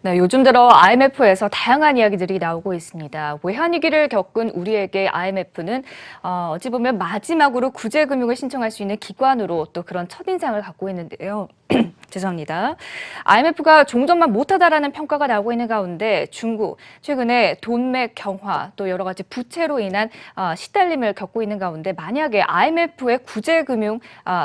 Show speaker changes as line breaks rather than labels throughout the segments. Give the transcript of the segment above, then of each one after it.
네, 요즘 들어 IMF에서 다양한 이야기들이 나오고 있습니다. 외환위기를 겪은 우리에게 IMF는 어찌 보면 마지막으로 구제금융을 신청할 수 있는 기관으로 또 그런 첫인상을 갖고 있는데요. 죄송합니다. IMF가 종전만 못하다라는 평가가 나오고 있는 가운데 중국, 최근에 돈맥 경화, 또 여러 가지 부채로 인한 시달림을 겪고 있는 가운데 만약에 IMF에 구제금융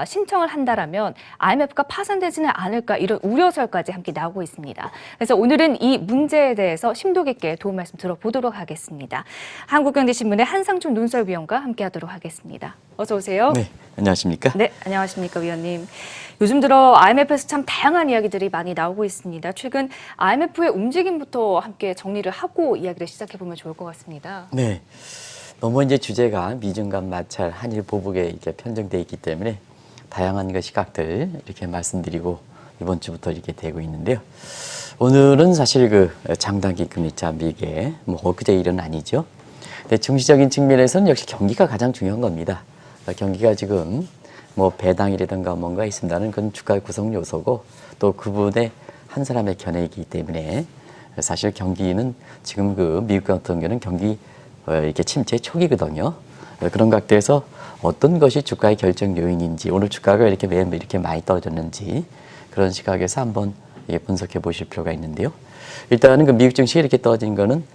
신청을 한다라면 IMF가 파산되지는 않을까 이런 우려설까지 함께 나오고 있습니다. 그래서 오늘은 이 문제에 대해서 심도 깊게 도움 말씀 들어보도록 하겠습니다. 한국경제신문의 한상춘 논설위원과 함께하도록 하겠습니다. 어서 오세요.
네, 안녕하십니까?
네, 안녕하십니까, 위원님. 요즘 들어 IMF에서 참 다양한 이야기들이 많이 나오고 있습니다. 최근 IMF의 움직임부터 함께 정리를 하고 이야기를 시작해 보면 좋을 것 같습니다.
네, 너무 이제 주제가 미중 간 마찰, 한일 보복에 이렇게 편정돼 있기 때문에 다양한 그 시각들 이렇게 말씀드리고 이번 주부터 이렇게 되고 있는데요. 오늘은 사실 그 장단기 금리차 미개, 뭐 엊그제 일은 아니죠. 근데 중시적인 측면에서는 역시 경기가 가장 중요한 겁니다. 경기가 지금 뭐 배당이라든가 뭔가 있습니다는 그건 주가의 구성 요소고 또 그분의 한 사람의 견해이기 때문에 사실 경기는 지금 그 미국 같은 경우는 경기 이렇게 침체 초기거든요. 그런 각도에서 어떤 것이 주가의 결정 요인인지 오늘 주가가 이렇게 왜 이렇게 많이 떨어졌는지 그런 시각에서 한번 분석해 보실 필요가 있는데요. 일단은 그 미국 증시가 이렇게 떨어진 거는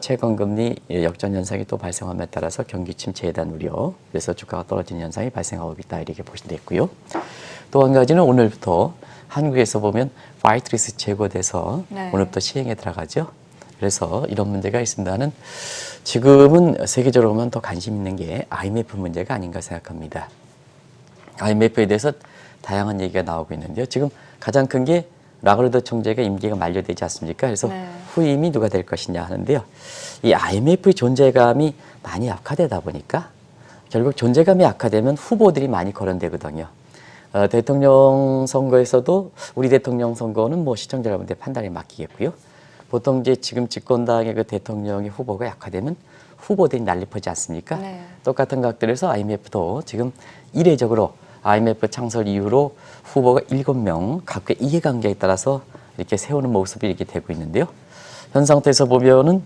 채권금리 역전 현상이 또 발생함에 따라서 경기 침체에 대한 우려, 그래서 주가가 떨어지는 현상이 발생하고 있다 이렇게 보시면 되고요. 또 한 가지는 오늘부터 한국에서 보면 화이트리스트 제거돼서 네. 오늘부터 시행에 들어가죠. 그래서 이런 문제가 있습니다는 지금은 세계적으로 보면 더 관심 있는 게 IMF 문제가 아닌가 생각합니다. IMF에 대해서 다양한 얘기가 나오고 있는데요. 지금 가장 큰 게 라가르드 총재가 임기가 만료되지 않습니까? 그래서
네. 후임이
누가 될 것이냐 하는데요. 이 IMF의 존재감이 많이 약화되다 보니까 결국 존재감이 약화되면 후보들이 많이 거론되거든요. 대통령 선거에서도 우리 대통령 선거는 뭐 시청자 여러분들 판단에 맡기겠고요. 보통 이제 지금 집권당의 그 대통령의 후보가 약화되면 후보들이 난립하지 않습니까? 네. 똑같은 각들에서 IMF도 지금 이례적으로 IMF 창설 이후로 후보가 7명 각각의 이해관계에 따라서 이렇게 세우는 모습이 이렇게 되고 있는데요. 현 상태에서 보면은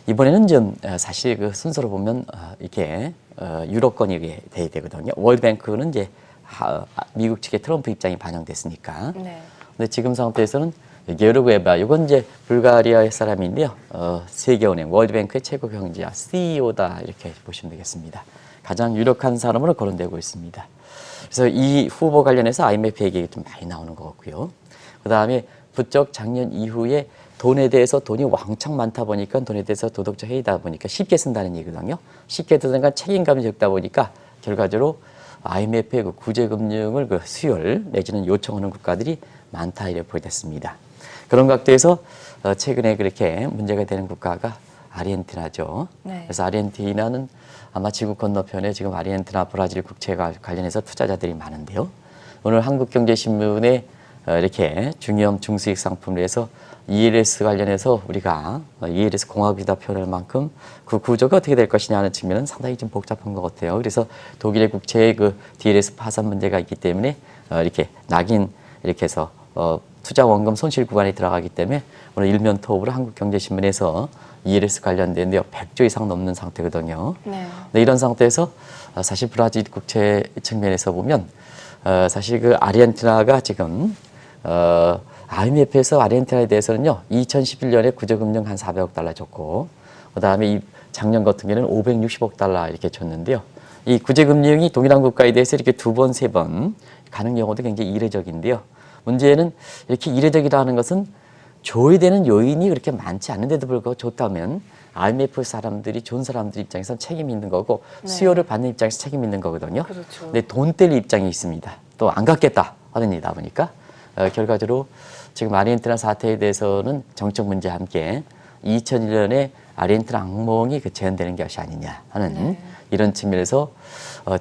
이번에는 좀 사실 그 순서로 보면 이렇게 유럽권이 돼야 되거든요. 월드뱅크는 이제 미국 측의 트럼프 입장이 반영됐으니까. 네. 근데 지금 상태에서는 게르베바 이건 이제 불가리아의 사람인데요. 세계은행 월드뱅크의 최고 경제자 CEO다 이렇게 보시면 되겠습니다. 가장 유력한 사람으로 거론되고 있습니다. 그래서 이 후보 관련해서 IMF 얘기가 좀 많이 나오는 것 같고요. 그 다음에 부쩍 작년 이후에 돈에 대해서 돈이 왕창 많다 보니까 돈에 대해서 도덕적 해이다 보니까 쉽게 쓴다는 얘기거든요. 쉽게 쓰니까 책임감이 적다 보니까 결과적으로 IMF의 그 구제금융을 그 수혈 내지는 요청하는 국가들이 많다 이렇게 보였습니다. 그런 각도에서 최근에 그렇게 문제가 되는 국가가 아르헨티나죠. 네. 그래서 아르헨티나는 아마 지구 건너편에 지금 아르헨티나, 브라질 국채가 관련해서 투자자들이 많은데요. 오늘 한국경제신문에 이렇게 중요한 중수익 상품을 해서 ELS 관련해서 우리가 ELS 공화국이다 표현할 만큼 그 구조가 어떻게 될 것이냐 하는 측면은 상당히 좀 복잡한 것 같아요. 그래서 독일의 국채의 그 DLS 파산 문제가 있기 때문에 이렇게 낙인 이렇게 해서 투자 원금 손실 구간에 들어가기 때문에 오늘 일면톱으로 한국경제신문에서 ELS 관련된데요. 100조 이상 넘는 상태거든요. 네. 근데 이런 상태에서 사실 브라질 국채 측면에서 보면 사실 그 아르헨티나가 지금 IMF에서 아르헨티나에 대해서는요. 2011년에 구제금융 한 400억 달러 줬고 그다음에 이 작년 같은 경우는 560억 달러 이렇게 줬는데요. 이 구제금융이 동일한 국가에 대해서 이렇게 두 번, 세 번 가는 경우도 굉장히 이례적인데요. 문제는 이렇게 이례적이라는 것은 줘야 되는 요인이 그렇게 많지 않은데도 불구하고 줬다면 IMF 사람들이 좋은 사람들 입장에서는 책임이 있는 거고 네. 수요를 받는 입장에서 책임이 있는 거거든요. 그렇죠. 근데 돈 뗄 입장이 있습니다. 또 안 갚겠다 하는 일이다 보니까 결과적으로 지금 아르헨티나 사태에 대해서는 정책 문제와 함께 2001년에 아르헨티나 악몽이 재현되는 것이 아니냐 하는 네. 이런 측면에서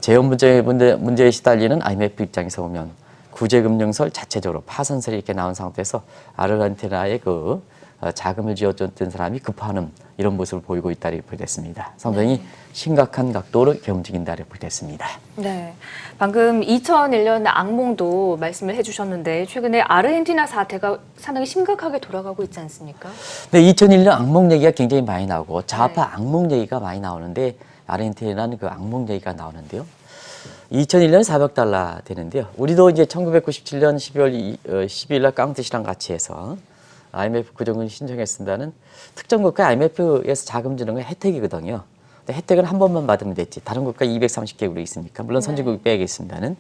재원 문제에 시달리는 IMF 입장에서 보면 구제금융설 자체적으로 파산설이 이렇게 나온 상태에서 아르헨티나의 그 자금을 쥐어줬던 사람이 급하는 이런 모습을 보이고 있다고 보겠습니다. 상당히 심각한 각도로 움직인다고 보겠습니다.
네, 방금 2001년 악몽도 말씀을 해주셨는데 최근에 아르헨티나 사태가 상당히 심각하게 돌아가고 있지 않습니까?
네, 2001년 악몽 얘기가 굉장히 많이 나오고 좌파 악몽 얘기가 많이 나오는데 아르헨티나는 그 악몽 얘기가 나오는데요. 2001년 400달러 되는데요. 우리도 이제 1997년 12월 12일 날 깡뜻이랑 같이 해서 IMF 구조금융 신청했습니다는 특정 국가 IMF에서 자금 주는 건 혜택이거든요. 근데 혜택은 한 번만 받으면 됐지. 다른 국가 230개국이 있으니까 물론 선진국 빼야겠습니다는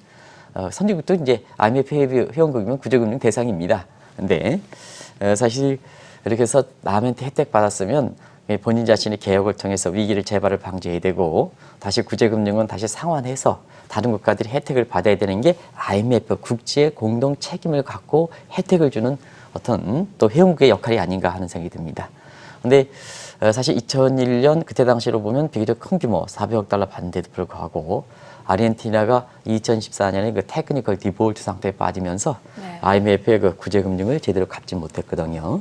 선진국도 이제 IMF 회원국이면 구조금융 대상입니다. 근데 사실 이렇게 해서 남한테 혜택 받았으면 본인 자신이 개혁을 통해서 위기를 재발을 방지해야 되고 다시 구제금융은 다시 상환해서 다른 국가들이 혜택을 받아야 되는 게 IMF 국제의 공동 책임을 갖고 혜택을 주는 어떤 또 회원국의 역할이 아닌가 하는 생각이 듭니다. 근데 사실 2001년 그때 당시로 보면 비교적 큰 규모 400억 달러 받는데도 불구하고 아르헨티나가 2014년에 그 테크니컬 디볼트 상태에 빠지면서 IMF의 그 구제금융을 제대로 갚지 못했거든요.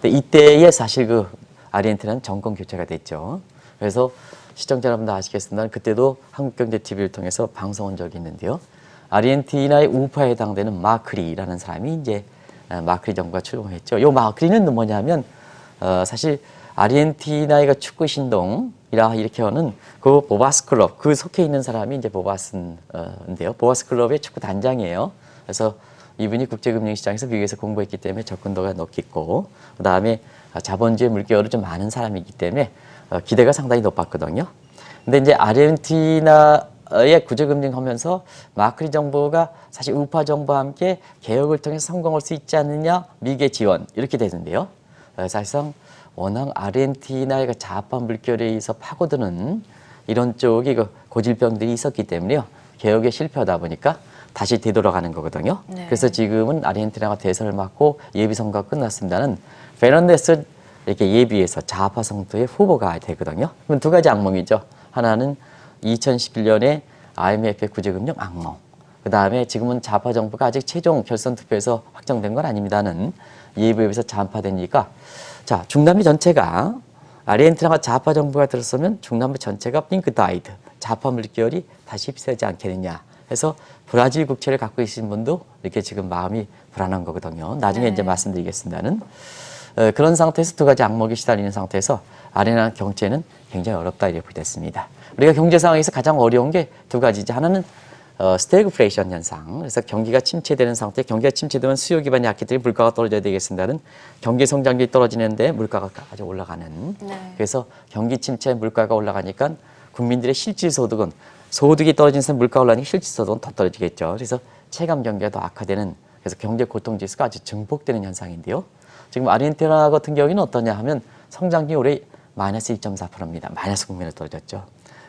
근데 이때에 사실 그 아르헨티나는 정권 교체가 됐죠. 그래서 시청자 여러분도 아시겠습니다. 그때도 한국경제TV를 통해서 방송한 적이 있는데요. 아르헨티나의 우파에 해당되는 마크리라는 사람이 이제 마크리 정부가 출범했죠. 이 마크리는 뭐냐면 사실 아르헨티나의 그 축구 신동이라 이렇게 하는 그 보바스 클럽 그 속해 있는 사람이 이제 보바스인데요. 보바스 클럽의 축구 단장이에요. 그래서 이분이 국제금융시장에서 미국에서 공부했기 때문에 접근도가 높겠고 그다음에 자본주의 물결이 좀 많은 사람이기 때문에 기대가 상당히 높았거든요. 근데 이제 아르헨티나의 구제금융하면서 마크리 정부가 사실 우파 정부와 함께 개혁을 통해서 성공할 수 있지 않느냐 미국의 지원 이렇게 되는데요. 사실상 워낙 아르헨티나의 그 좌파 물결에 의해서 파고드는 이런 쪽이 그 고질병들이 있었기 때문에요. 개혁에 실패하다 보니까 다시 되돌아가는 거거든요. 그래서 지금은 아르헨티나가 대선을 맞고 예비선거가 끝났습니다는 페르난데스 이렇게 예비해서 좌파 성도의 후보가 되거든요. 그럼 두 가지 악몽이죠. 하나는 2011년에 IMF의 구제금융 악몽. 그 다음에 지금은 좌파 정부가 아직 최종 결선 투표에서 확정된 건 아닙니다는 예비에서 좌파되니까 자 중남미 전체가 아르헨티나가 좌파 정부가 들었으면 중남미 전체가 핑크다이드 좌파 물결이 다시 휩싸지 않겠느냐 해서 브라질 국채를 갖고 계신 분도 이렇게 지금 마음이 불안한 거거든요. 나중에 이제 말씀드리겠습니다는 그런 상태에서 두 가지 악몽이 시달리는 상태에서 아르헨티나 경제는 굉장히 어렵다 이렇게 보겠습니다. 우리가 경제 상황에서 가장 어려운 게 두 가지죠. 하나는 스태그플레이션 현상. 그래서 경기가 침체되는 상태, 경기가 침체되면 수요 기반이 약기 때문에 물가가 떨어져야 되겠습니다는 경기 성장률이 떨어지는데 물가가 아주 올라가는. 그래서 경기 침체 물가가 올라가니까 국민들의 실질 소득은 소득이 떨어지면서 물가가 올라가니까 실질 소득은 더 떨어지겠죠. 그래서 체감 경기가 더 악화되는 그래서 경제 고통 지수가 아주 증폭되는 현상인데요. 지금 아르헨티나 같은 경우에는 어떠냐 하면 성장률이 올해 마이너스 1.4%입니다. 마이너스 국면에 떨어졌죠.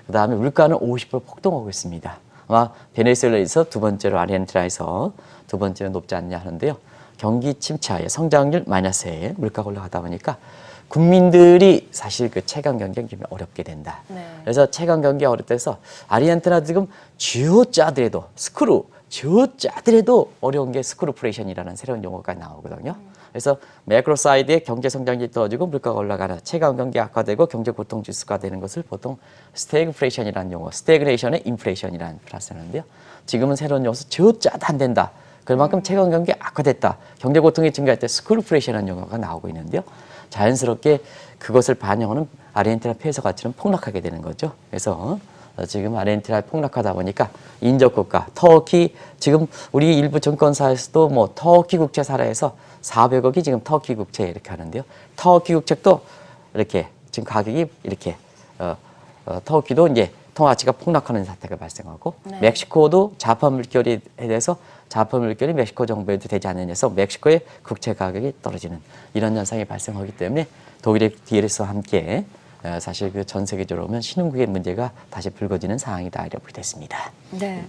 그 다음에 물가는 50% 폭등하고 있습니다. 아마 베네수엘라에서 두 번째로 아르헨티나에서 두 번째로 높지 않냐 하는데요. 경기 침체하에 성장률 마이너스에 물가가 올라가다 보니까 국민들이 사실 그 체감 경기가 좀 어렵게 된다. 그래서 체감 경기가 어렵대서 아르헨티나 지금 쥐어짜더라도 쥐어짜더라도 어려운 게 스크루프레이션이라는 새로운 용어가 나오거든요. 그래서 매크로 사이드의 경제 성장률이 떨어지고 물가가 올라가는 체감 경기 악화되고 경제 고통 지수가 되는 것을 보통 스태그플레이션이라는 용어, 스태그네이션의 인플레이션이라는 플러스를 하는데요. 지금은 새로운 용어서 쥐어짜도 안 된다. 그만큼 체감 경기 악화됐다. 경제 고통이 증가할 때 스크루프레이션이라는 용어가 나오고 있는데요. 자연스럽게 그것을 반영하는 아르헨티나 페소 가치는 폭락하게 되는 거죠. 그래서 지금 아르헨티나 폭락하다 보니까 인접국가 터키 지금 우리 일부 증권사에서도 뭐 터키 국채 사례에서 400억이 지금 터키 국채 이렇게 하는데요. 터키 국채도 이렇게 지금 가격이 이렇게 터키도 이제 통화가치가 폭락하는 사태가 발생하고 멕시코도 좌파 물결에 대해서 좌파 물결이 멕시코 정부에도 되지 않는 데서 멕시코의 국채 가격이 떨어지는 이런 현상이 발생하기 때문에 독일의 DLS와 함께 사실 그 전 세계적으로 보면 신흥국의 문제가 다시 불거지는 상황이다 이렇게 됐습니다.
네,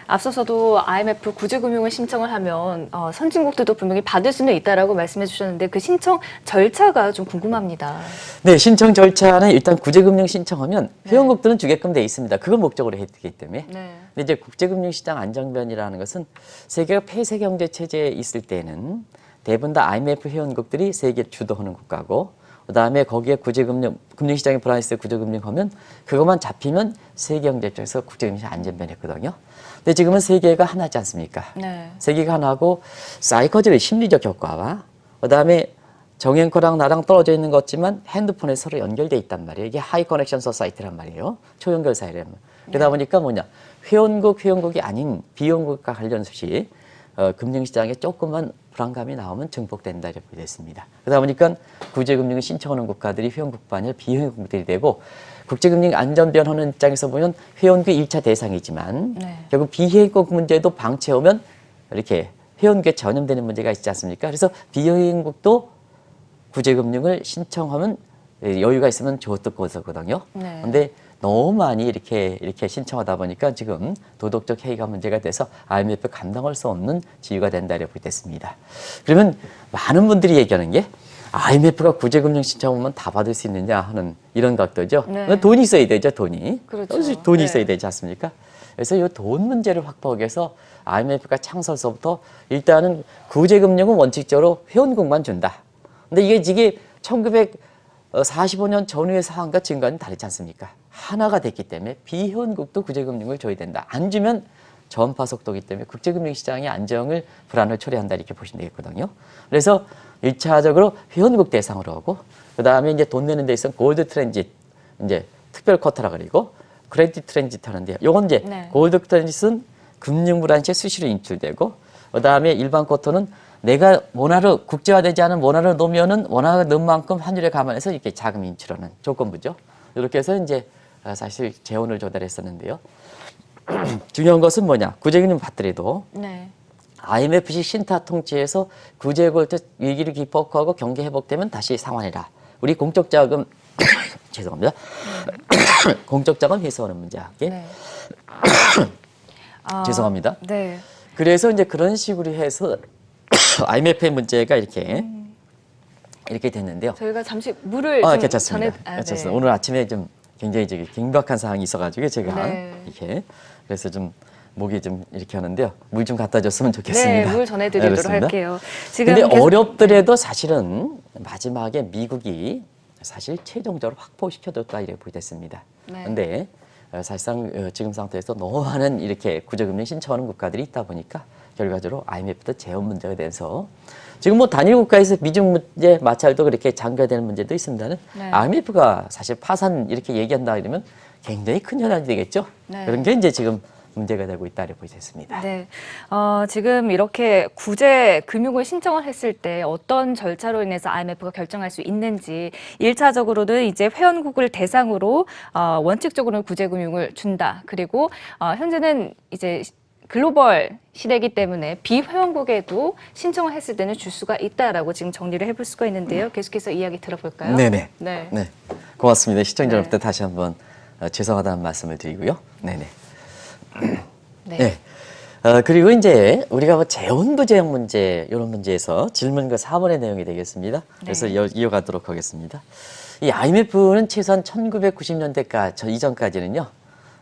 앞서서도 IMF 구제금융을 신청을 하면 선진국들도 분명히 받을 수는 있다라고 말씀해 주셨는데 그 신청 절차가 좀 궁금합니다.
네, 신청 절차는 일단 구제금융 신청하면 회원국들은 주게끔 돼 있습니다. 그걸 목적으로 했기 때문에. 근데 이제 국제금융시장 안정변이라는 것은 세계가 폐쇄 경제 체제에 있을 때는 대부분 다 IMF 회원국들이 세계 주도하는 국가고 그다음에 거기에 금융시장이 불안했을 때 구제금융하면 그것만 잡히면 세계 경제 입장에서 국제금융이 안전변했거든요. 근데 지금은 세계가 하나지 않습니까?
네.
세계가 하나고 사이코적인 심리적 효과와 그다음에 정앵커랑 나랑 떨어져 있는 것 같지만 핸드폰에 서로 연결돼 있단 말이에요. 이게 하이 커넥션 소사이티란 말이에요. 초연결 사회란 말이에요. 그러다 보니까 뭐냐 회원국이 아닌 비회원국과 관련 수시 금융시장에 조금만 불안감이 나오면 증폭된다 이렇게 됐습니다. 그러다 보니까 구제금융을 신청하는 국가들이 회원국도 아니라 비회원국들이 되고 국제금융 안전변하는 입장에서 보면 회원국이 1차 대상이지만
네.
결국 비회원국 문제도 방치하면 이렇게 회원국에 전염되는 문제가 있지 않습니까? 그래서 비회원국도 구제금융을 신청하면 여유가 있으면 좋았던 거거든요.
네.
근데 너무 많이 이렇게 신청하다 보니까 지금 도덕적 해이가 문제가 돼서 IMF 감당할 수 없는 지위가 된다 이렇게 됐습니다. 그러면 많은 분들이 얘기하는 게 IMF가 구제금융 신청하면 다 받을 수 있느냐 하는 이런 각도죠.
네.
돈이 있어야 되죠, 돈이.
그렇죠.
돈이
네.
있어야 되지 않습니까? 그래서 이 돈 문제를 확보하기 위해서 IMF가 창설서부터 일단은 구제금융은 원칙적으로 회원국만 준다. 근데 이게 1945년 전후의 상황과 지금과는 다르지 않습니까? 하나가 됐기 때문에 비회원국도 구제금융을 줘야 된다. 안 주면 전파 속도기 때문에 국제금융 시장의 안정을 불안을 초래한다 이렇게 보시면 되겠거든요. 그래서 1차적으로 회원국 대상으로 하고 그다음에 이제 돈 내는 데 있어서 골드 트랜짓 이제 특별 쿼터라 그리고 크레딧 트랜짓 하는데요. 요건 이제
네.
골드 트랜짓은 금융 불안시에 수시로 인출되고 그다음에 일반 쿼터는 내가 원화로 국제화되지 않은 원화를 놓으면은 원화가 넣은 만큼 환율에 감안해서 이렇게 자금 인출하는 조건부죠. 이렇게 해서 이제 사실 재원을 조달했었는데요. 중요한 것은 뭐냐? 구제금융 받더라도
네.
IMF식 신타 통치에서 구제골 위기를 극복하고 경기 회복되면 다시 상환해라. 우리 공적 자금 죄송합니다. 공적 자금 회수하는 문제 할게.
네.
죄송합니다.
네.
그래서 이제 그런 식으로 해서 IMF의 문제가 이렇게 됐는데요.
저희가 잠시 물을 좀
괜찮습니다.
전해
괜찮습니다.
네.
오늘 아침에 좀 굉장히 긴박한 상황이 있어가지고 제가
네.
이렇게 그래서 좀 목이 좀 이렇게 하는데요. 물 좀 갖다 줬으면 좋겠습니다.
네, 물 전해드리도록
알겠습니다.
할게요. 지금
근데
계속-
어렵더라도 사실은 마지막에 미국이 사실 최종적으로 확보시켜둘까 이렇게 보겠습니다.
네.
근데 사실상 지금 상태에서 너무 많은 이렇게 구제금융 신청하는 국가들이 있다 보니까 결과적으로 IMF도 재원 문제가 돼서 지금 뭐 단일 국가에서 미중 문제 마찰도 그렇게 장기화되는 문제도 있습니다는
네.
IMF가 사실 파산 이렇게 얘기한다 이러면 굉장히 큰 현안이 되겠죠.
네.
그런 게 이제 지금 문제가 되고 있다 이렇게 보겠습니다.
네. 지금 이렇게 구제 금융을 신청을 했을 때 어떤 절차로 인해서 IMF가 결정할 수 있는지 1차적으로는 이제 회원국을 대상으로 원칙적으로는 구제 금융을 준다. 그리고 현재는 이제 글로벌 시대이기 때문에 비회원국에도 신청을 했을 때는 줄 수가 있다라고 지금 정리를 해볼 수가 있는데요. 계속해서 이야기 들어볼까요?
네네.
네.
네. 고맙습니다. 시청자 여러분
네.
다시 한번 죄송하다는 말씀을 드리고요. 네네.
네.
네. 그리고 이제 우리가 뭐 재원부재형 문제 이런 문제에서 질문 그 4번의 내용이 되겠습니다. 그래서
네.
이어가도록 하겠습니다. 이 IMF는 최소한 1990년대까지 이전까지는요.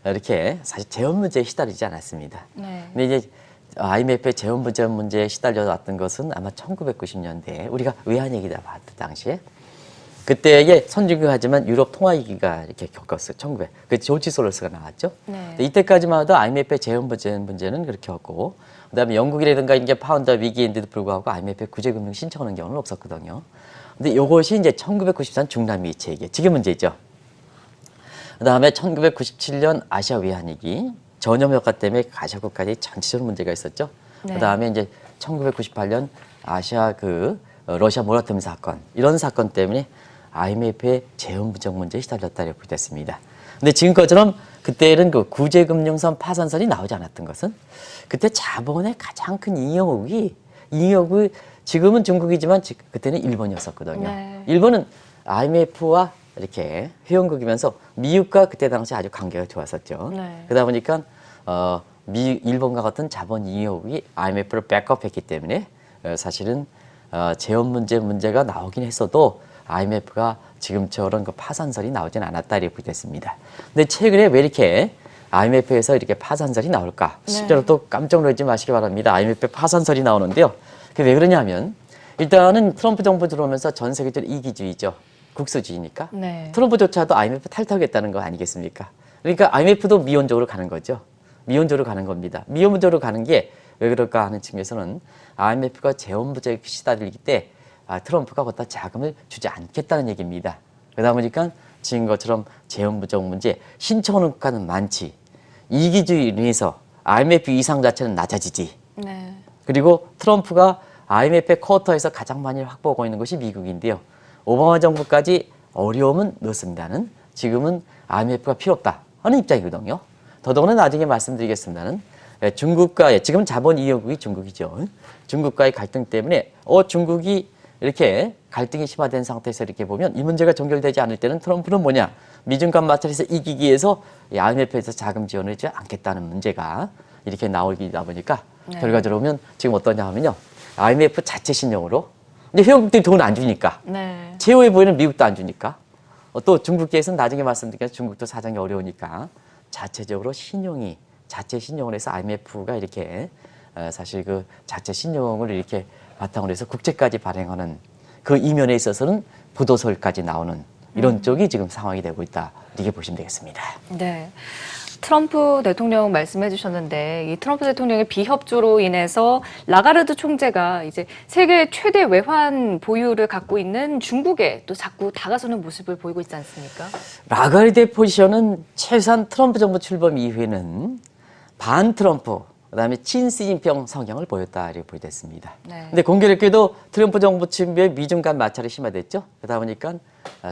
이렇게 사실 재원 문제에 시달리지 않았습니다.
네.
근데 이제 IMF의 재원 부재 문제에 시달려 왔던 것은 아마 1990년대에 우리가 외환위기다 봤던 당시에 그때에 선진국하지만 유럽 통화위기가 이렇게 겪었어요. 그 조지 소로스가 나왔죠.
네.
근데 이때까지만 해도 IMF의 재원 부재 문제는 그렇게 없고 그다음에 영국이라든가 이게 파운드 위기인데도 불구하고 IMF의 구제금융 신청하는 경우는 없었거든요. 근데 이것이 이제 1994년 중남미 체계 지금 문제죠. 그다음에 1997년 아시아 외환위기 전염 효과 때문에 아시아 국가들이 전체적으로 문제가 있었죠.
네.
그다음에 이제 1998년 아시아 러시아 모라토리엄 사건 이런 사건 때문에 IMF의 재원 부족 문제에 시달렸다고 보겠습니다. 근데 지금처럼 그때는 그 구제금융선 파산설이 나오지 않았던 것은 그때 자본의 가장 큰 잉여국이 지금은 중국이지만 그때는 일본이었었거든요.
네.
일본은 IMF와 이렇게 회원국이면서 미국과 그때 당시 아주 관계가 좋았었죠.
네.
그러다 보니까 일본과 같은 자본 잉여국이 IMF를 백업했기 때문에 사실은 재원 문제가 나오긴 했어도 IMF가 지금처럼 그 파산설이 나오진 않았다 이렇게 됐습니다. 근데 최근에 왜 이렇게 IMF에서 이렇게 파산설이 나올까?
네.
실제로 또 깜짝 놀라지 마시기 바랍니다. IMF 파산설이 나오는데요. 그게 왜 그러냐면 일단은 트럼프 정부 들어오면서 전 세계적으로 이기주의죠. 국수주의니까.
네.
트럼프조차도 IMF 탈퇴하겠다는 거 아니겠습니까? 그러니까 IMF도 미온적으로 가는 거죠. 미온적으로 가는 겁니다. 미온적으로 가는 게 왜 그럴까 하는 측면에서는 IMF가 재원부족에 시달리기 때 트럼프가 거기다 자금을 주지 않겠다는 얘기입니다. 그러다 보니까 지금 것처럼 재원부족 문제, 신청하는 국가는 많지. 이기주의로 인해서 IMF 이상 자체는 낮아지지.
네.
그리고 트럼프가 IMF의 쿼터에서 가장 많이 확보하고 있는 것이 미국인데요. 오바마 정부까지 어려움은 넣습니다는 지금은 IMF가 필요 없다 하는 입장이거든요. 더더구나 나중에 말씀드리겠습니다는 중국과의 지금 자본 이용국이 중국이죠. 중국과의 갈등 때문에 중국이 이렇게 갈등이 심화된 상태에서 이렇게 보면 이 문제가 종결되지 않을 때는 트럼프는 뭐냐? 미중 간 마찰에서 이기기 위해서 IMF에서 자금 지원을 하지 않겠다는 문제가 이렇게 나오다 보니까
네.
결과적으로 보면 지금 어떠냐 하면요. IMF 자체 신용으로 근데 회원국들이 돈을 안 주니까
네.
최후의 보이는 미국도 안 주니까 또 중국계에서는 나중에 말씀드리겠지만 중국도 사정이 어려우니까 자체적으로 자체 신용을 해서 IMF가 이렇게 사실 그 자체 신용을 이렇게 바탕으로 해서 국채까지 발행하는 그 이면에 있어서는 부도설까지 나오는 이런 쪽이 지금 상황이 되고 있다. 이렇게 보시면 되겠습니다.
네. 트럼프 대통령 말씀해 주셨는데 이 트럼프 대통령의 비협조로 인해서 라가르드 총재가 이제 세계 최대 외환 보유를 갖고 있는 중국에 또 자꾸 다가서는 모습을 보이고 있지 않습니까?
라가르드의 포지션은 최소한 트럼프 정부 출범 이후에는 반 트럼프, 그다음에 친 시진핑 성향을 보였다 이렇게 보여졌습니다.
네.
근데 공교롭게도 트럼프 정부 측면에 미중 간 마찰이 심화됐죠. 그러다 보니까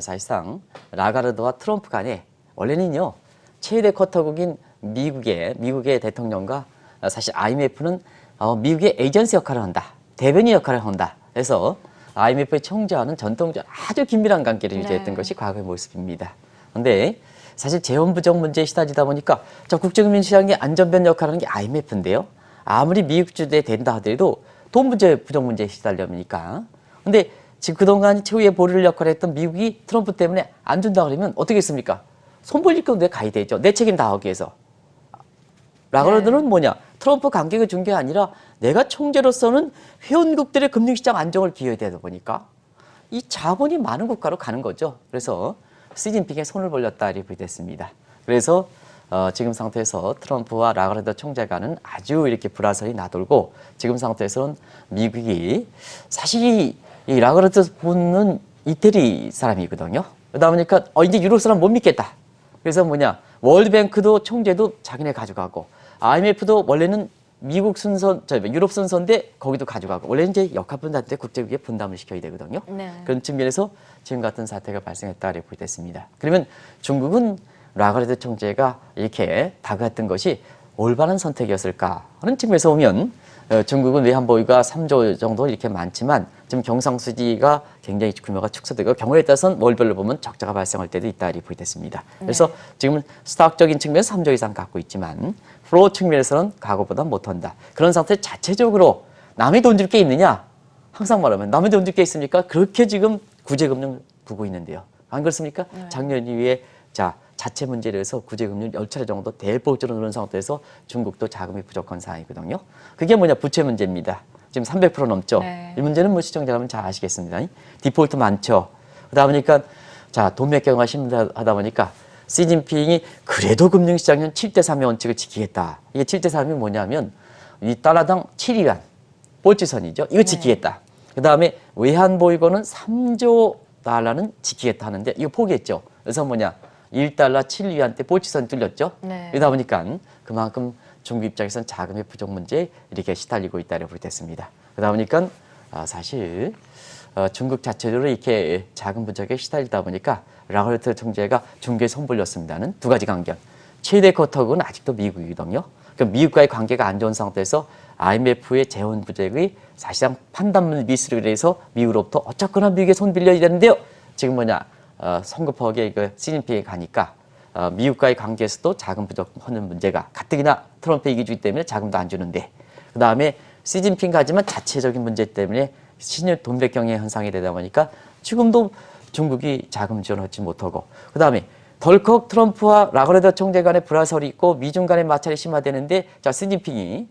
사실상 라가르드와 트럼프 간에 원래는요 최대 쿼터국인 미국의 대통령과 사실 IMF는 미국의 에이전시 역할을 한다, 대변인 역할을 한다. 그래서 IMF의 총재와는 전통적으로 아주 긴밀한 관계를 유지했던
네.
것이 과거의 모습입니다. 그런데 사실 재원 부족 문제에 시달리다 보니까 국제금융 시장의 안전변 역할을 하는 게 IMF인데요. 아무리 미국 주도에 된다 하더라도 돈 문제, 부족 문제에 시달려니까. 근데 지금 그동안 최후의 보를 역할을 했던 미국이 트럼프 때문에 안 준다 그러면 어떻게 했습니까? 손 벌릴 건데 가야 되죠. 내 책임 다하기 위해서. 라가르드는 뭐냐? 트럼프 관계가 준 게 아니라 내가 총재로서는 회원국들의 금융시장 안정을 기여해야 되다 보니까 이 자본이 많은 국가로 가는 거죠. 그래서 시진핑의 손을 벌렸다 이렇게 됐습니다. 그래서 지금 상태에서 트럼프와 라가르드 총재 간은 아주 이렇게 불화설이 나돌고 지금 상태에서는 미국이 사실 이 라가르드 분은 이태리 사람이거든요. 그러다 보니까 이제 유럽 사람 못 믿겠다. 그래서 뭐냐 월드뱅크도 총재도 자기네 가져가고 IMF도 원래는 미국 순서, 유럽 순서인데 거기도 가져가고 원래 이제 역할분담 때 국제국에 분담을 시켜야 되거든요.
네.
그런 측면에서 지금 같은 사태가 발생했다 이렇게 됐습니다. 그러면 중국은 라가르드 총재가 이렇게 다가갔던 것이 올바른 선택이었을까 하는 측면에서 보면 중국은 외환 보유가 3조 정도 이렇게 많지만 지금 경상수지가 굉장히 규모가 축소되고 경우에 따라서는 월별로 보면 적자가 발생할 때도 있다 이렇게 됐습니다. 그래서 지금은 스톡적인 측면에서 3조 이상 갖고 있지만 플로우 측면에서는 과거보다 못한다. 그런 상태 자체적으로 남의 돈 줄 게 있느냐? 항상 말하면 남의 돈 줄 게 있습니까? 그렇게 지금 구제금융 두고 있는데요. 안 그렇습니까? 작년 이후에 자체 문제로 해서 구제금융 10차례 정도 대폭적으로 누른 상태에서 중국도 자금이 부족한 상황이거든요. 그게 뭐냐? 부채 문제입니다. 지금 300% 넘죠.
네.
이 문제는 뭐 시청자 여러분 잘 아시겠습니다. 디폴트 많죠. 그러다 보니까 돈 몇 개가 심하다 보니까 시진핑이 그래도 금융시장은 7대3의 원칙을 지키겠다. 이게 7대3이 뭐냐면 이 달러당 7위안 볼지선이죠. 이거 지키겠다. 그다음에 외환 보유고는 3조 달러는 지키겠다 하는데 이거 포기했죠. 그래서 뭐냐? 1달러 7위안 때 볼지선 뚫렸죠.
네.
그러다 보니까 그만큼 중국 입장에서는 자금의 부족 문제에 이렇게 시달리고 있다고 됐습니다. 그러다 보니까 사실 중국 자체적으로 이렇게 자금 부족에 시달리다 보니까 라가르드 총재가 중국에 손 벌렸습니다는 두 가지 관계. 최대 쿼터국은 아직도 미국이거든요. 그럼 미국과의 관계가 안 좋은 상태에서 IMF의 재원 부족이 사실상 판단 미스를 해서 미국으로부터 어쨌거나 미국에 손 빌려야 되는데요. 지금 뭐냐 성급하게 시진핑에 가니까 미국과의 관계에서도 자금 부족하는 문제가 가뜩이나 트럼프 이기주의 때문에 자금도 안 주는데 그 다음에 시진핑 가지만 자체적인 문제 때문에 신유 돈백 경의 현상이 되다 보니까 지금도 중국이 자금 지원하지 못하고 그 다음에 덜컥 트럼프와 라가르드 총재 간의 불화설이 있고 미중 간의 마찰이 심화되는데 시진핑이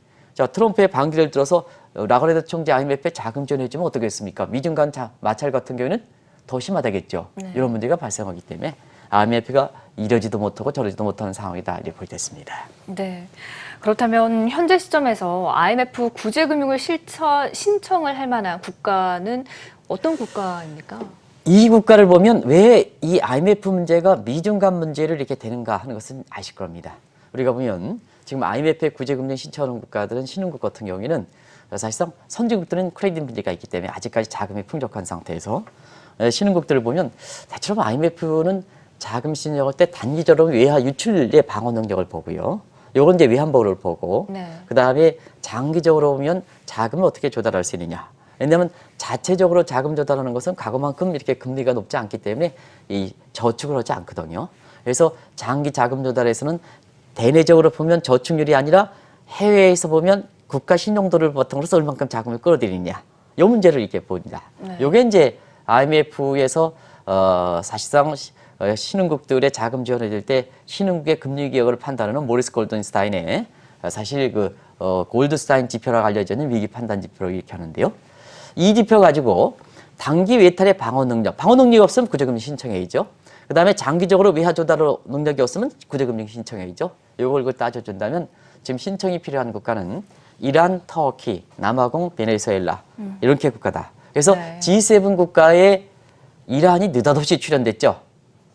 트럼프의 방귀를 들어서 라가레드 총재 IMF에 자금 지원해주면 어떻겠습니까? 미중 간 마찰 같은 경우에는 더 심하다겠죠.
네.
이런 문제가 발생하기 때문에 IMF가 이러지도 못하고 저러지도 못하는 상황이다 이렇게 볼 때 있습니다.
네. 그렇다면 현재 시점에서 IMF 구제금융을 신청을 할 만한 국가는 어떤 국가입니까?
이 국가를 보면 왜 이 IMF 문제가 미중 간 문제를 이렇게 되는가 하는 것은 아실 겁니다. 우리가 보면 지금 IMF에 구제금융 신청하는 국가들은 신흥국 같은 경우에는 사실상 선진국들은 크레딧 문제가 있기 때문에 아직까지 자금이 풍족한 상태에서 신흥국들을 보면 대체로 IMF는 자금 신청할 때 단기적으로 외화 유출의 방어 능력을 보고요. 요건 이제 외환보를 보고
네.
그다음에 장기적으로 보면 자금을 어떻게 조달할 수 있느냐. 왜냐하면 자체적으로 자금 조달하는 것은 과거만큼 이렇게 금리가 높지 않기 때문에 이 저축을 하지 않거든요. 그래서 장기 자금 조달에서는 대내적으로 보면 저축률이 아니라 해외에서 보면 국가 신용도를 바탕으로서 얼만큼 자금을 끌어들이느냐. 이 문제를 이렇게 봅니다.
네.
요게 이제 IMF에서 사실상 신흥국들의 자금 지원을 해줄 때 신흥국의 금리 기여를 판단하는 모리스 골든스타인의 사실 골드스타인 지표라고 알려져 있는 위기 판단 지표를 이렇게 하는데요. 이 지표 가지고 단기 외탈의 방어 능력이 없으면 구제금융 신청해야죠. 그 다음에 장기적으로 외화 조달 능력이 없으면 구제금융 신청해야죠. 이걸 따져준다면 지금 신청이 필요한 국가는 이란, 터키, 남아공, 베네수엘라 이렇게 국가다. 그래서
네.
G7 국가에 이란이 느닷없이 출연됐죠.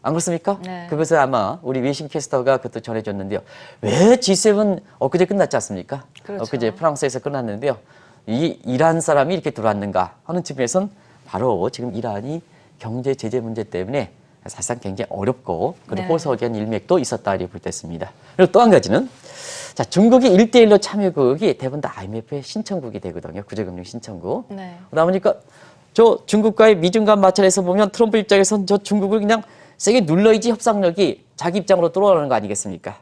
안 그렇습니까?
네.
그것을 아마 우리 외신 캐스터가 그것도 전해줬는데요. 왜 G7 엊그제 끝났지 않습니까?
그렇죠.
엊그제 프랑스에서 끝났는데요. 이 이란 사람이 이렇게 들어왔는가 하는 측면에서는 바로 지금 이란이 경제 제재 문제 때문에 사실상 굉장히 어렵고 그리고
네.
호소하기한 일맥도 있었다 이렇게 볼 때 있습니다. 그리고 또 한 가지는 자 중국이 1대1로 참여국이 대부분 다 IMF의 신청국이 되거든요. 구제금융 신청국.
네.
그러다 보니까 저 중국과의 미중 간 마찰에서 보면 트럼프 입장에서는 저 중국을 그냥 세게 눌러야지 협상력이 자기 입장으로 돌아오는 거 아니겠습니까?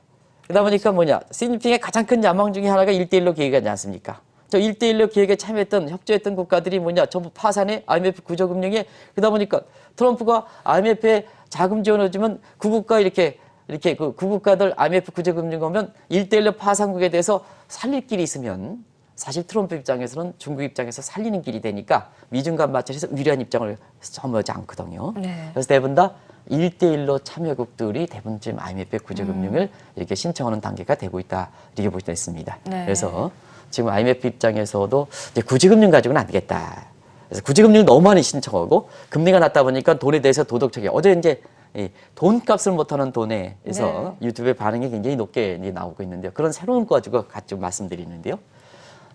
그러다 보니까 뭐냐 시진핑의 가장 큰 야망 중에 하나가 1대1로 기획하지 않습니까? 저 1대1로 기획에 참여했던 협조했던 국가들이 뭐냐 전부 파산해 IMF 구조금융에 그러다 보니까 트럼프가 IMF에 자금 지원해주면 그 국가 이렇게 그 국가들 IMF 구조금융 오면 1대1로 파산국에 대해서 살릴 길이 있으면 사실 트럼프 입장에서는 중국 입장에서 살리는 길이 되니까 미중 간 마찰에서 유리한 입장을 선호하지 않거든요.
네.
그래서 대부분 다 1대1로 참여국들이 대부분 지금 IMF 구제금융을 이렇게 신청하는 단계가 되고 있다 이렇게 볼 수 있습니다.
네.
그래서 지금 IMF 입장에서도 이제 구제금융 가지고는 안 되겠다. 그래서 구제금융 너무 많이 신청하고 금리가 낮다 보니까 돈에 대해서 도덕적이 어제 이제 이 돈값을 못하는 돈에서 유튜브의 반응이 굉장히 높게 이제 나오고 있는데요. 그런 새로운 거 가지고 같이 말씀드리는데요.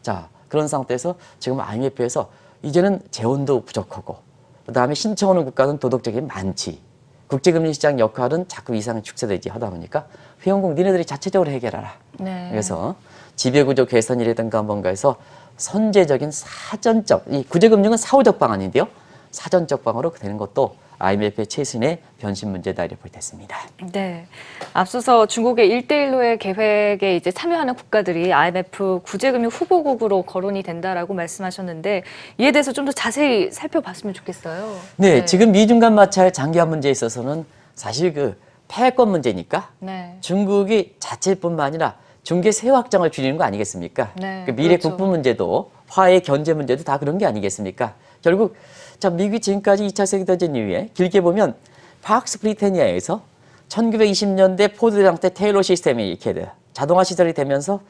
자 그런 상태에서 지금 IMF에서 이제는 재원도 부족하고 그다음에 신청하는 국가는 도덕적인 많지. 국제금리 시장 역할은 자꾸 이상이 축소되지 하다 보니까 회원국 니네들이 자체적으로 해결하라.
네.
그래서 지배구조 개선이라든가 뭔가 해서 선제적인 사전적, 이 구제금융은 사후적 방안인데요. 사전적 방안으로 되는 것도 IMF의 최신의 변신 문제다 이렇게 볼 때 있습니다.
네. 앞서서 중국의 1대1로의 계획에 이제 참여하는 국가들이 IMF 구제금융 후보국으로 거론이 된다라고 말씀하셨는데 이에 대해서 좀 더 자세히 살펴봤으면 좋겠어요.
네, 지금 미중 간 마찰 장기화 문제에 있어서는 사실 그 패권 문제니까
네.
중국이 자체뿐만 아니라 중개 세후 확장을 줄이는 거 아니겠습니까?
네,
그 미래
그렇죠.
국부 문제도 화해 견제 문제도 다 그런 게 아니겠습니까? 결국 자 미국이 지금까지 2차 세계대전 이후에 길게 보면 팍스 브리테니아에서 1920년대 포드당 때 테일러 시스템이 이렇게 자동화 시설이 되면서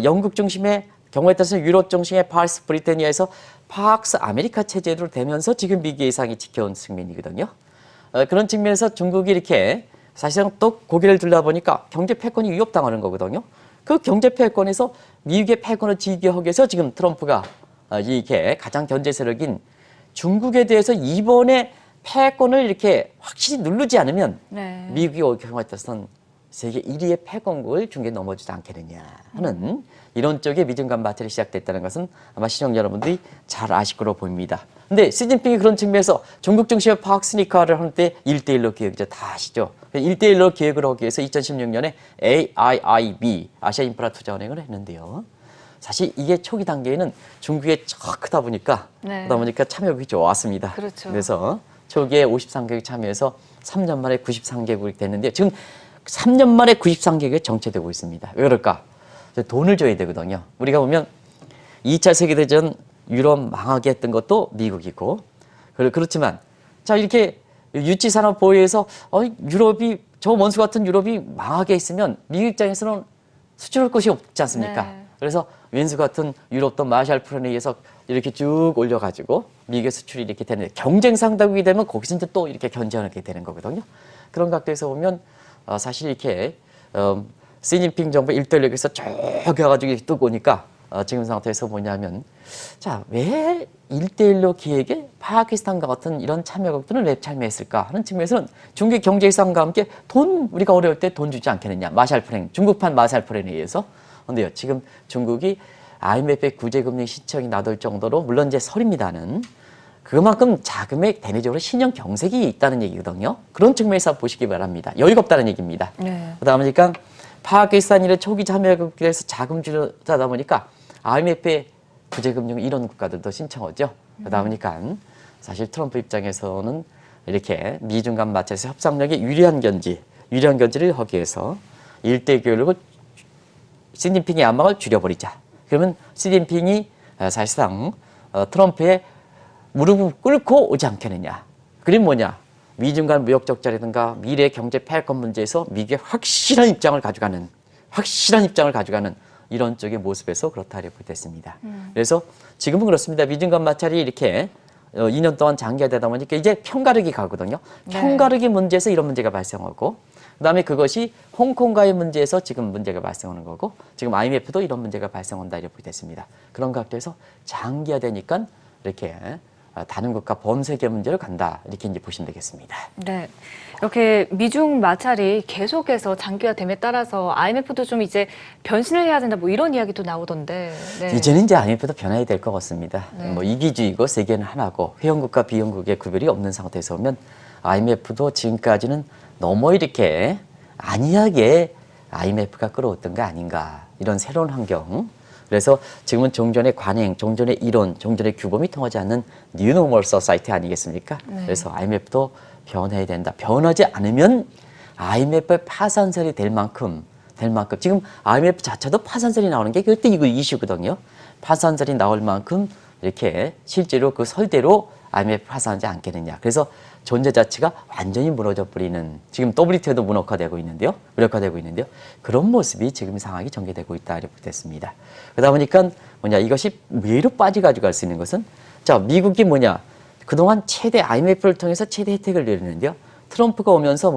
영국 중심의 경우에 따라서 유럽 중심의 팍스 브리테니아에서 팍스 아메리카 체제로 되면서 지금 미국의 이상이 지켜온 측면이거든요. 그런 측면에서 중국이 이렇게 사실상 또 고개를 들다 보니까 경제 패권이 위협당하는 거거든요. 그 경제 패권에서 미국의 패권을 지키기 위해서 지금 트럼프가 이게 가장 견제 세력인 중국에 대해서 이번에 패권을 이렇게 확실히 누르지 않으면
네.
미국이 경우에 따라서는 세계 1위의 패권국을 중국에 넘어지지 않겠느냐 하는 이런 쪽에 미중 간 마찰이 시작됐다는 것은 아마 시청 여러분들이 잘 아실 거로 보입니다. 근데 시진핑이 그런 측면에서 중국 중심의 파크스니카를 하는 때 1대1로 기획이죠. 다 아시죠? 1대1로 기획을 하기 위해서 2016년에 AIIB, 아시아 인프라 투자은행을 했는데요. 사실 이게 초기 단계에는 중국에 쫙 크다 보니까 참여국이 좋았습니다.
그렇죠.
그래서 초기에 53개국이 참여해서 3년 만에 93개국이 됐는데 지금 3년 만에 93개국이 정체되고 있습니다. 왜 그럴까? 돈을 줘야 되거든요. 우리가 보면 2차 세계대전 유럽 망하게 했던 것도 미국이고 그렇지만 자 이렇게 유치산업 보유에서 유럽이 저 원수 같은 유럽이 망하게 있으면 미국 입장에서는 수출할 곳이 없지 않습니까?
네.
그래서 윈수 같은 유럽도 마샬 플랜에 의해서 이렇게 쭉 올려가지고 미국의 수출이 이렇게 되는데 경쟁 상당국이 되면 거기서 이제 또 이렇게 견제하게 되는 거거든요. 그런 각도에서 보면 사실 이렇게 시진핑 정부 일대력에서 쭉 가가지고 뜨고 오니까 지금 상태에서 뭐냐면 자 왜 1대1로 기획에 파키스탄과 같은 이런 참여국들은 왜 참여했을까 하는 측면에서는 중국의 경제 일상과 함께 우리가 어려울 때 돈 주지 않겠느냐 마샬 플랜 중국판 마샬 플랜에 의해서 근데요 지금 중국이 IMF의 구제금리 신청이 나돌 정도로 물론 이제 설입니다는 그만큼 자금의 대내적으로 신용 경색이 있다는 얘기거든요. 그런 측면에서 보시기 바랍니다. 여유가 없다는 얘기입니다.
네.
그러다 보니까 파키스탄이나 초기 참여국에서 자금 주다 보니까 IMF의 구제금융 이런 국가들도 신청하죠. 그러다 보니까 사실 트럼프 입장에서는 이렇게 미중 간 마찰에서 협상력에 유리한 견지를 하기 위해서 일대 교역을 시진핑의 압박을 줄여버리자. 그러면 시진핑이 사실상 트럼프의 무릎을 꿇고 오지 않겠느냐. 그림 뭐냐. 미중 간 무역 적자라든가 미래 경제 패권 문제에서 미국의 확실한 입장을 가져가는 이런 쪽의 모습에서 그렇다고 됐습니다. 그래서 지금은 그렇습니다. 미중 간 마찰이 이렇게 2년 동안 장기화되다 보니까 이제 편가르기 가거든요.
네.
편가르기 문제에서 이런 문제가 발생하고 그다음에 그것이 홍콩과의 문제에서 지금 문제가 발생하는 거고 지금 IMF도 이런 문제가 발생한다 이렇게 됐습니다. 그런 각도에서 장기화되니까 이렇게 다른 국가 범세계 문제로 간다 이렇게 이제 보시면 되겠습니다.
네, 이렇게 미중 마찰이 계속해서 장기화됨에 따라서 IMF도 좀 이제 변신을 해야 된다 뭐 이런 이야기도 나오던데. 네.
이제는 이제 IMF도 변해야 될 것 같습니다.
네.
뭐 이기주의고 세계는 하나고 회원국과 비회원국의 구별이 없는 상태에서 보면 IMF도 지금까지는 너무 이렇게 안이하게 IMF가 끌어왔던 거 아닌가 이런 새로운 환경. 그래서 지금은 종전의 관행, 종전의 이론, 종전의 규범이 통하지 않는 New Normal Society 아니겠습니까?
네.
그래서 IMF도 변해야 된다. 변하지 않으면 IMF의 파산설이 될 만큼 지금 IMF 자체도 파산설이 나오는 게 그때 이거 이슈거든요. 파산설이 나올 만큼 이렇게 실제로 그 설대로 IMF 파산하지 않겠느냐. 그래서 존재 자체가 완전히 무너져 버리는 지금 WTO도 무력화되고 있는데요. 그런 모습이 지금 상황이 전개되고 있다 이렇게 됐습니다. 그러다 보니까 이것이 외로 빠져가지고 갈 수 있는 것은 자 미국이 그동안 최대 IMF를 통해서 최대 혜택을 누렸는데요. 트럼프가 오면서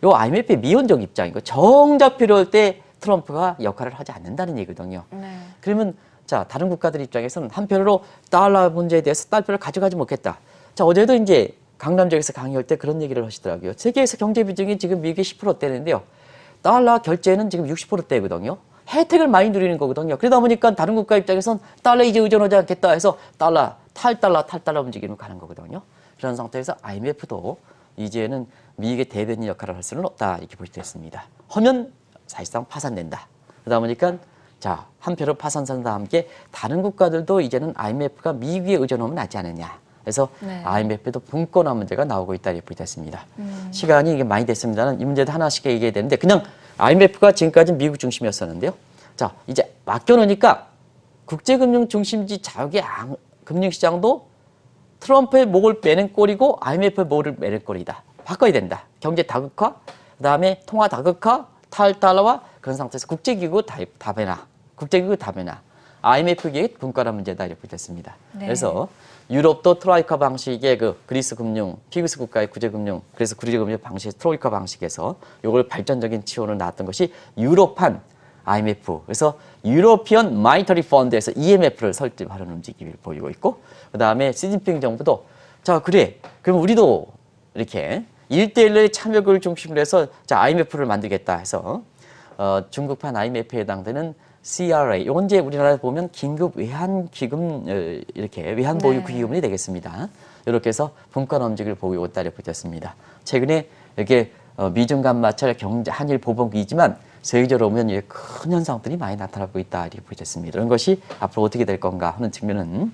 요 IMF의 미온적 입장이고 정작 필요할 때 트럼프가 역할을 하지 않는다는 얘기거든요.
네.
그러면 자 다른 국가들 입장에서는 한편으로 달러 문제에 대해서 달러를 가져가지 못했다. 자 어제도 이제 강남 지역에서 강의할 때 그런 얘기를 하시더라고요. 세계에서 경제 비중이 지금 미국이 10%대인데요. 달러 결제는 지금 60%대거든요. 혜택을 많이 누리는 거거든요. 그러다 보니까 다른 국가 입장에서는 달러 이제 의존하지 않겠다 해서 탈달러 움직임을 가는 거거든요. 그런 상태에서 IMF도 이제는 미국의 대변인 역할을 할 수는 없다 이렇게 보시됐습니다. 하면 사실상 파산된다. 그러다 보니까 자 한편으로 파산선과 함께 다른 국가들도 이제는 IMF가 미국에 의존하면 낫지 않느냐. 그래서
네.
IMF도 분권화 문제가 나오고 있다 이렇게 보시됐습니다. 시간이 이게 많이 됐습니다는 이 문제도 하나씩 얘기해야 되는데 그냥 IMF가 지금까지 미국 중심이었었는데요. 자 이제 맡겨놓으니까 국제금융 중심지 자국의 금융시장도 트럼프의 목을 매는 꼴이고 IMF의 목을 매는 꼴이다. 바꿔야 된다. 경제 다극화, 그다음에 통화 다극화, 탈달러와 그런 상태에서 국제기구 다변화, IMF 기획 분권화 문제다 이렇게 됐습니다.
네.
그래서 유럽도 트로이카 방식의 그 그리스 금융, 피그스 국가의 구제금융, 그래서 구제금융 방식, 트로이카 방식에서 이걸 발전적인 치원을 나왔던 것이 유로판 IMF, 그래서 유로피언 마니터리 펀드에서 EMF를 설립하는 움직임을 보이고 있고, 그 다음에 시진핑 정부도 자 그래, 그럼 우리도 이렇게 1대1의 참여국을 중심으로 해서 자 IMF를 만들겠다 해서 중국판 IMF에 해당되는 CRA, 이건 이제 우리나라에 보면 긴급 외환기금 이렇게 외환보유 기금이 되겠습니다. 이렇게 해서 분권 움직임을 보이고 있다 이렇게 됐습니다. 최근에 이렇게 미중 간 마찰 경제 한일 보복이지만 세계적으로 보면 이게 큰 현상들이 많이 나타나고 있다 이렇게 보여졌습니다. 이런 것이 앞으로 어떻게 될 건가 하는 측면은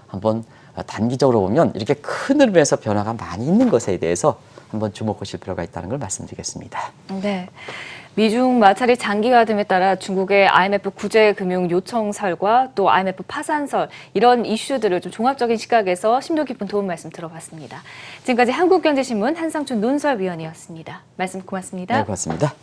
한번 단기적으로 보면 이렇게 큰 흐름에서 변화가 많이 있는 것에 대해서 한번 주목하실 필요가 있다는 걸 말씀드리겠습니다.
네. 미중 마찰이 장기화됨에 따라 중국의 IMF 구제금융 요청설과 또 IMF 파산설 이런 이슈들을 좀 종합적인 시각에서 심도 깊은 도움 말씀 들어봤습니다. 지금까지 한국경제신문 한상춘 논설위원이었습니다. 말씀 고맙습니다.
네, 고맙습니다.